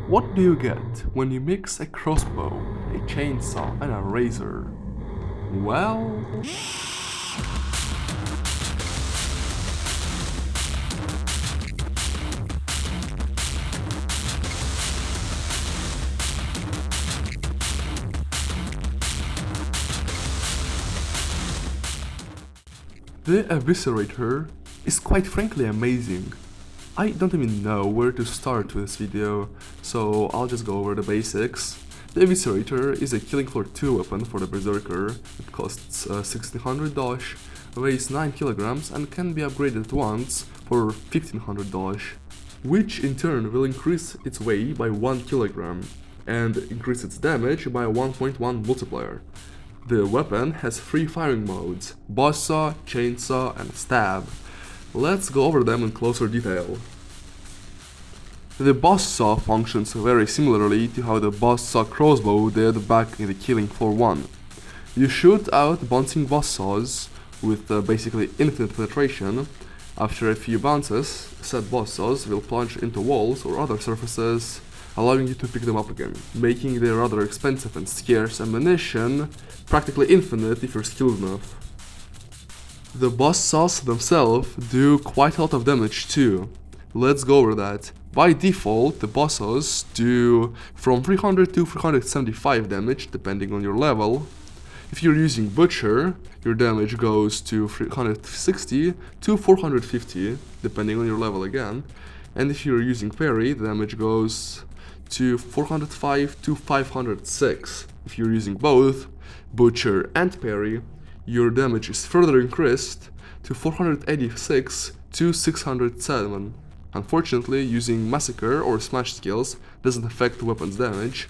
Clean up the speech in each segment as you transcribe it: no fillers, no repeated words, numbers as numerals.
What do you get when you mix a crossbow, a chainsaw and a razor? Well... The Eviscerator is quite frankly amazing. I don't even know where to start with this video, so I'll just go over the basics. The Eviscerator is a killing floor 2 weapon for the Berserker. It costs $1,600, weighs 9 kilograms and can be upgraded once for $1,500, which in turn will increase its weight by 1 kilogram and increase its damage by a 1.1 multiplier. The weapon has 3 firing modes: boss saw, chainsaw and stab. Let's go over them in closer detail. The boss saw functions very similarly to how the boss saw crossbow did back in the Killing Floor 1. You shoot out bouncing boss saws with basically infinite penetration. After a few bounces, said boss saws will plunge into walls or other surfaces, allowing you to pick them up again, making their rather expensive and scarce ammunition practically infinite if you're skilled enough. The boss saws themselves do quite a lot of damage too. Let's go over that. By default, the boss saws do from 300 to 375 damage depending on your level. If you're using Butcher, your damage goes to 360 to 450 depending on your level again. And if you're using Parry, the damage goes to 405 to 506. If you're using both Butcher and Parry, your damage is further increased to 486 to 607. Unfortunately, using Massacre or Smash skills doesn't affect the weapon's damage,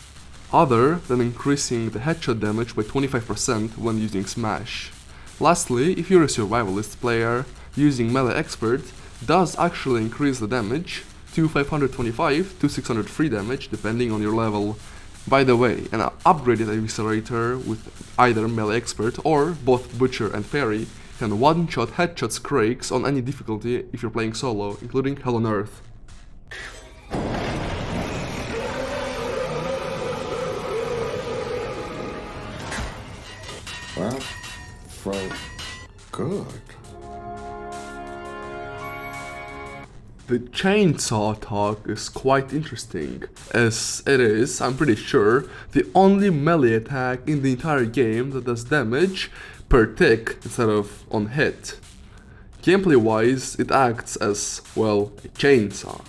other than increasing the headshot damage by 25% when using Smash. Lastly, if you're a survivalist player, using Melee Expert does actually increase the damage to 525 to 603 damage depending on your level. By the way, an upgraded Eviscerator with either Melee Expert or both Butcher and Parry can one-shot headshots Krakes on any difficulty if you're playing solo, including Hell on Earth. Well, felt good. The chainsaw talk is quite interesting, as it is, I'm pretty sure, the only melee attack in the entire game that does damage per tick instead of on hit. Gameplay wise, it acts as, well, a chainsaw.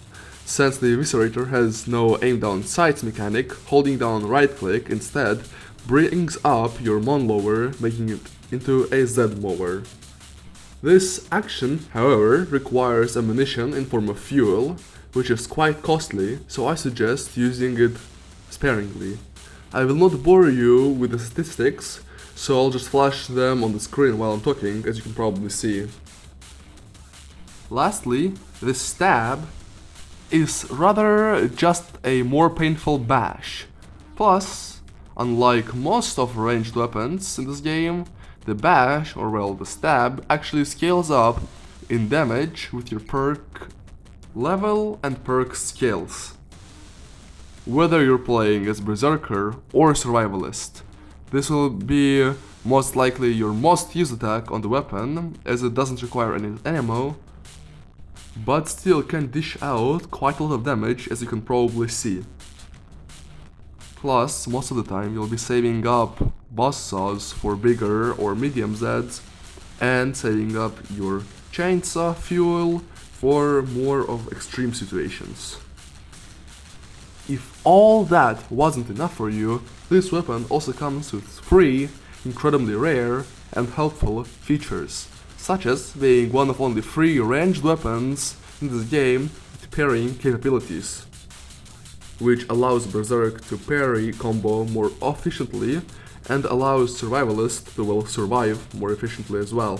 Since the Eviscerator has no aim down sights mechanic, holding down right click instead brings up your mon lower, making it into a Z mower. This action, however, requires ammunition in form of fuel, which is quite costly, so I suggest using it sparingly. I will not bore you with the statistics, so I'll just flash them on the screen while I'm talking, as you can probably see. Lastly, the stab is rather just a more painful bash. Plus, unlike most of ranged weapons in this game, the bash, or well, the stab, actually scales up in damage with your perk level and perk skills. Whether you're playing as Berserker or Survivalist, this will be most likely your most used attack on the weapon, as it doesn't require any ammo, but still can dish out quite a lot of damage, as you can probably see. Plus, most of the time you'll be saving up boss saws for bigger or medium Zs, and saving up your chainsaw fuel for more of extreme situations. If all that wasn't enough for you, this weapon also comes with 3 incredibly rare and helpful features, such as being one of only 3 ranged weapons in this game with parrying capabilities, which allows Berserk to parry combo more efficiently and allows Survivalist to well survive more efficiently as well.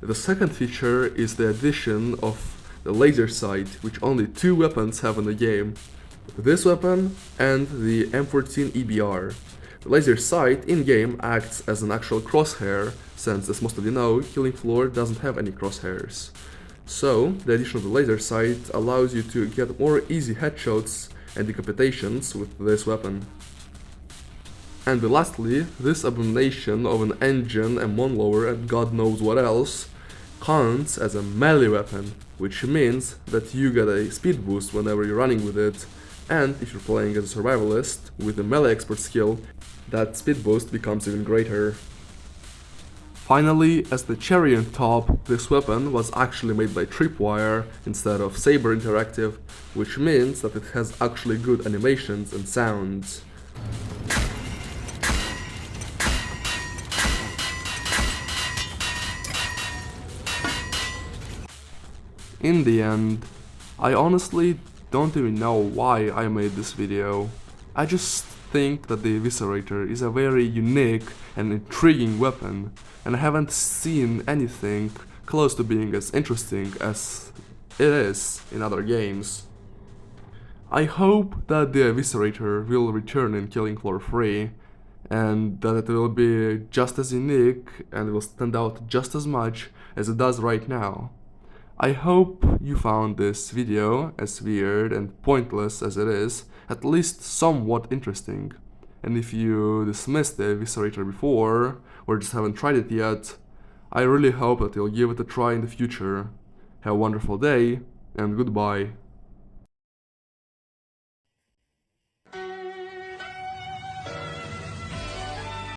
The second feature is the addition of the laser sight, which only 2 weapons have in the game: this weapon and the M14 EBR. The laser sight in-game acts as an actual crosshair, since, as most of you know, Killing Floor doesn't have any crosshairs. So, the addition of the laser sight allows you to get more easy headshots and decapitations with this weapon. And lastly, this abomination of an engine, a monlower and god knows what else counts as a melee weapon, which means that you get a speed boost whenever you're running with it, and if you're playing as a survivalist with a melee expert skill, that speed boost becomes even greater. Finally, as the cherry on top, this weapon was actually made by Tripwire instead of Saber Interactive, which means that it has actually good animations and sounds. In the end, I honestly don't even know why I made this video. I just think that the Eviscerator is a very unique and intriguing weapon, and I haven't seen anything close to being as interesting as it is in other games. I hope that the Eviscerator will return in Killing Floor 3, and that it will be just as unique and will stand out just as much as it does right now. I hope you found this video, as weird and pointless as it is, at least somewhat interesting. And if you dismissed the Eviscerator before, or just haven't tried it yet, I really hope that you'll give it a try in the future. Have a wonderful day, and goodbye.